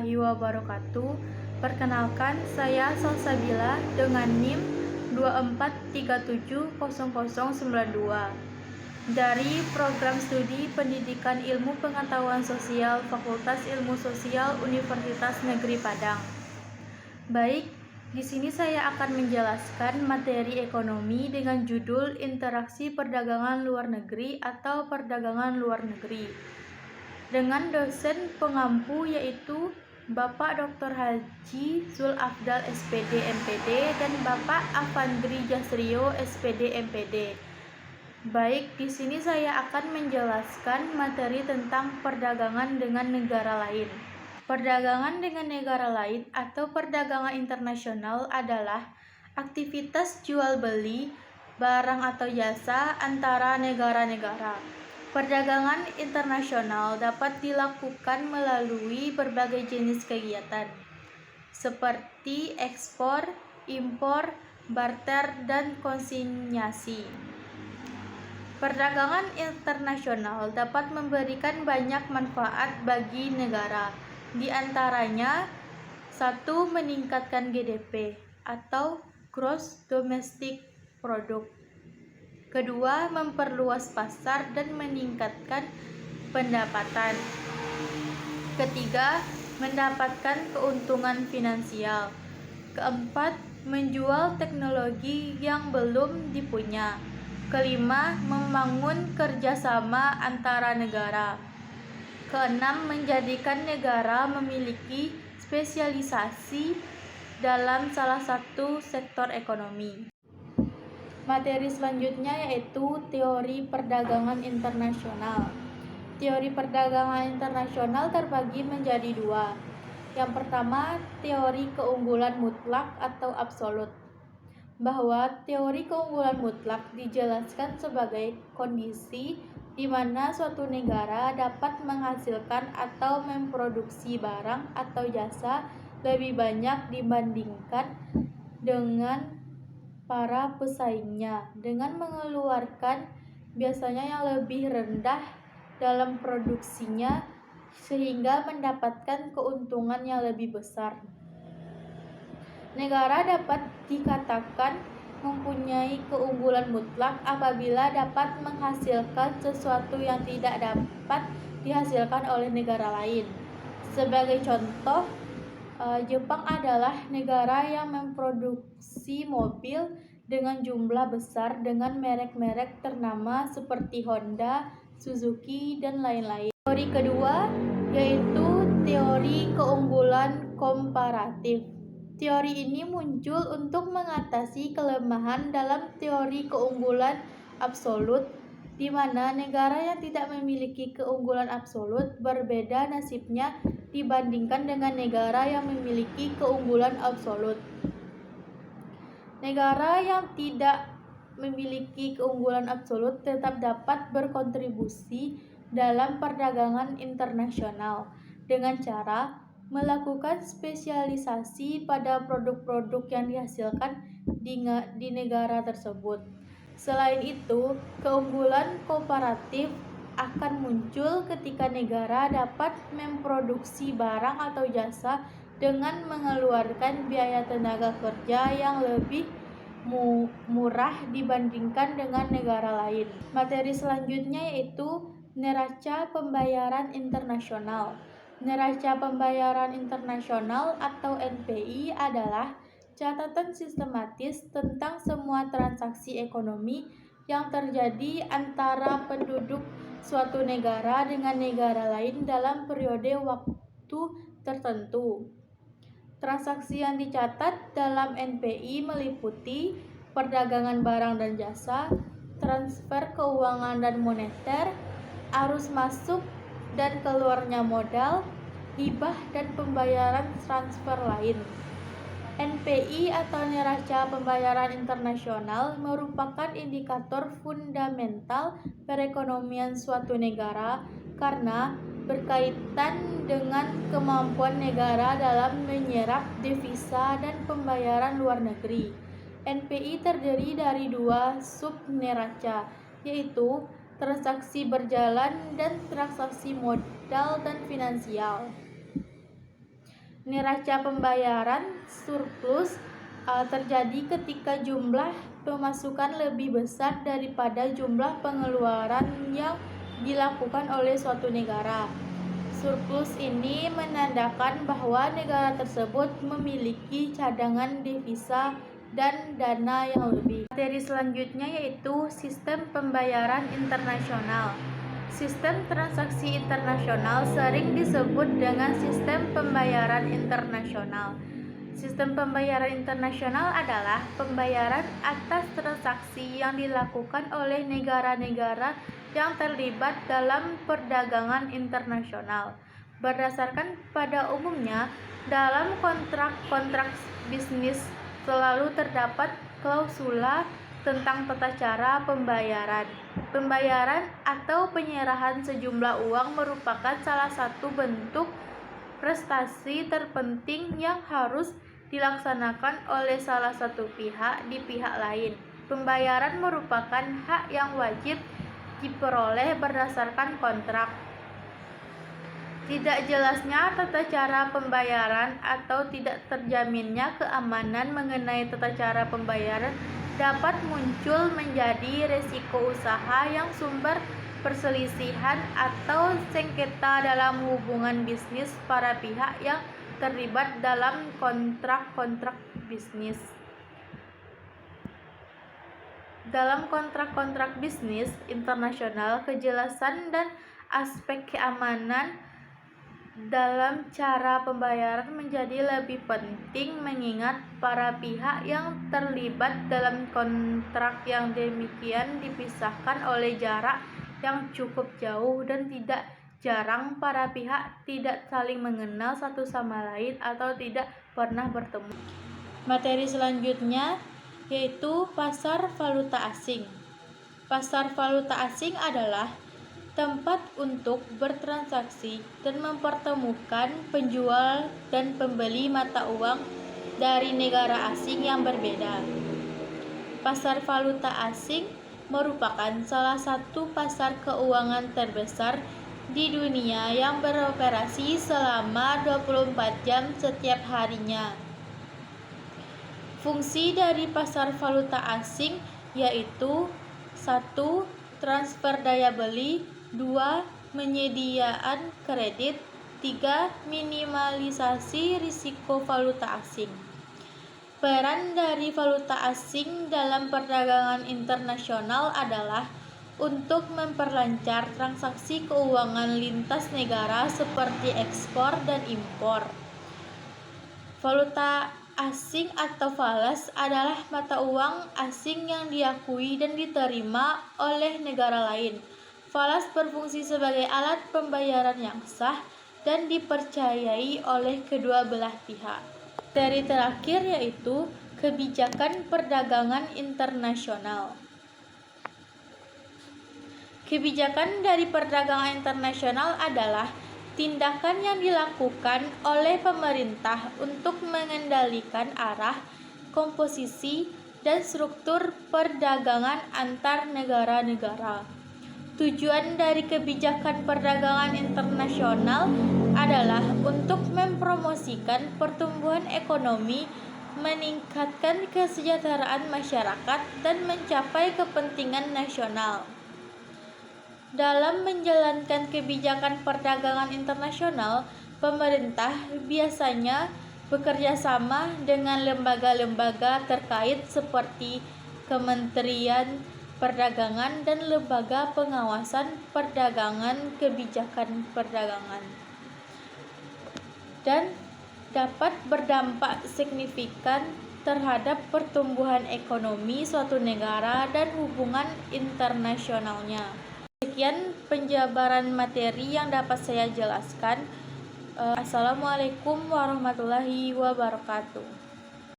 warahmatullahi wabarakatuh. Perkenalkan, saya Salsabila dengan NIM 24370092 dari Program Studi Pendidikan Ilmu Pengetahuan Sosial Fakultas Ilmu Sosial Universitas Negeri Padang. Baik, di sini saya akan menjelaskan materi ekonomi dengan judul Interaksi Perdagangan Luar Negeri atau Perdagangan Luar Negeri, dengan dosen pengampu yaitu Bapak Dr. Haji Zul Afdal SPD MPD dan Bapak Afandri Jasrio SPD MPD. Baik, di sini saya akan menjelaskan materi tentang perdagangan dengan negara lain. Perdagangan dengan negara lain atau perdagangan internasional adalah aktivitas jual beli barang atau jasa antara negara-negara. Perdagangan internasional dapat dilakukan melalui berbagai jenis kegiatan, seperti ekspor, impor, barter, dan konsinyasi. Perdagangan internasional dapat memberikan banyak manfaat bagi negara, di antaranya 1. Meningkatkan GDP atau Gross Domestic Product. Kedua, memperluas pasar dan meningkatkan pendapatan. Ketiga, mendapatkan keuntungan finansial. Keempat, menjual teknologi yang belum dipunya. Kelima, membangun kerjasama antara negara. Keenam, menjadikan negara memiliki spesialisasi dalam salah satu sektor ekonomi. Materi selanjutnya yaitu teori perdagangan internasional. Teori perdagangan internasional terbagi menjadi dua. Yang pertama, teori keunggulan mutlak atau absolut, bahwa teori keunggulan mutlak dijelaskan sebagai kondisi di mana suatu negara dapat menghasilkan atau memproduksi barang atau jasa lebih banyak dibandingkan dengan para pesaingnya dengan mengeluarkan biasanya yang lebih rendah dalam produksinya sehingga mendapatkan keuntungan yang lebih besar. Negara dapat dikatakan mempunyai keunggulan mutlak apabila dapat menghasilkan sesuatu yang tidak dapat dihasilkan oleh negara lain. Sebagai contoh, Jepang adalah negara yang memproduksi mobil dengan jumlah besar dengan merek-merek ternama seperti Honda, Suzuki, dan lain-lain. Teori kedua yaitu teori keunggulan komparatif. Teori ini muncul untuk mengatasi kelemahan dalam teori keunggulan absolut, di mana negara yang tidak memiliki keunggulan absolut berbeda nasibnya dibandingkan dengan negara yang memiliki keunggulan absolut. Negara yang tidak memiliki keunggulan absolut tetap dapat berkontribusi dalam perdagangan internasional dengan cara melakukan spesialisasi pada produk-produk yang dihasilkan di negara tersebut. Selain itu, keunggulan komparatif akan muncul ketika negara dapat memproduksi barang atau jasa dengan mengeluarkan biaya tenaga kerja yang lebih murah dibandingkan dengan negara lain. Materi selanjutnya yaitu neraca pembayaran internasional. Neraca pembayaran internasional atau NPI adalah catatan sistematis tentang semua transaksi ekonomi yang terjadi antara penduduk suatu negara dengan negara lain dalam periode waktu tertentu. Transaksi yang dicatat dalam NPI meliputi perdagangan barang dan jasa, transfer keuangan dan moneter, arus masuk dan keluarnya modal, hibah dan pembayaran transfer lain. NPI atau neraca pembayaran internasional merupakan indikator fundamental perekonomian suatu negara karena berkaitan dengan kemampuan negara dalam menyerap devisa dan pembayaran luar negeri. NPI terdiri dari dua sub neraca, yaitu transaksi berjalan dan transaksi modal dan finansial. Neraca pembayaran surplus terjadi ketika jumlah pemasukan lebih besar daripada jumlah pengeluaran yang dilakukan oleh suatu negara. Surplus ini menandakan bahwa negara tersebut memiliki cadangan devisa dan dana yang lebih. Materi selanjutnya yaitu sistem pembayaran internasional. Sistem transaksi internasional sering disebut dengan sistem pembayaran internasional. Sistem pembayaran internasional adalah pembayaran atas transaksi yang dilakukan oleh negara-negara yang terlibat dalam perdagangan internasional. Berdasarkan pada umumnya, dalam kontrak-kontrak bisnis selalu terdapat klausula tentang tata cara pembayaran. Pembayaran atau penyerahan sejumlah uang merupakan salah satu bentuk prestasi terpenting yang harus dilaksanakan oleh salah satu pihak di pihak lain. Pembayaran merupakan hak yang wajib diperoleh berdasarkan kontrak. Tidak jelasnya tata cara pembayaran atau tidak terjaminnya keamanan mengenai tata cara pembayaran dapat muncul menjadi resiko usaha yang sumber perselisihan atau sengketa dalam hubungan bisnis para pihak yang terlibat dalam kontrak-kontrak bisnis. Dalam kontrak-kontrak bisnis internasional, kejelasan dan aspek keamanan dalam cara pembayaran menjadi lebih penting mengingat para pihak yang terlibat dalam kontrak yang demikian dipisahkan oleh jarak yang cukup jauh dan tidak jarang para pihak tidak saling mengenal satu sama lain atau tidak pernah bertemu. Materi selanjutnya yaitu pasar valuta asing. Pasar valuta asing adalah tempat untuk bertransaksi dan mempertemukan penjual dan pembeli mata uang dari negara asing yang berbeda. Pasar valuta asing merupakan salah satu pasar keuangan terbesar di dunia yang beroperasi selama 24 jam setiap harinya. Fungsi dari pasar valuta asing yaitu 1. Transfer daya beli, 2. Menyediaan kredit, 3. Minimalisasi risiko valuta asing. Peran dari valuta asing dalam perdagangan internasional adalah untuk memperlancar transaksi keuangan lintas negara seperti ekspor dan impor. Valuta asing atau falas adalah mata uang asing yang diakui dan diterima oleh negara lain. Falas berfungsi sebagai alat pembayaran yang sah dan dipercayai oleh kedua belah pihak. Materi terakhir yaitu kebijakan perdagangan internasional. Kebijakan dari perdagangan internasional adalah tindakan yang dilakukan oleh pemerintah untuk mengendalikan arah, komposisi, dan struktur perdagangan antar negara-negara. Tujuan dari kebijakan perdagangan internasional adalah untuk mempromosikan pertumbuhan ekonomi, meningkatkan kesejahteraan masyarakat, dan mencapai kepentingan nasional. Dalam menjalankan kebijakan perdagangan internasional, pemerintah biasanya bekerja sama dengan lembaga-lembaga terkait seperti Kementerian Perdagangan dan lembaga pengawasan perdagangan kebijakan perdagangan, dan dapat berdampak signifikan terhadap pertumbuhan ekonomi suatu negara dan hubungan internasionalnya. Sekian penjabaran materi yang dapat saya jelaskan. Assalamualaikum warahmatullahi wabarakatuh.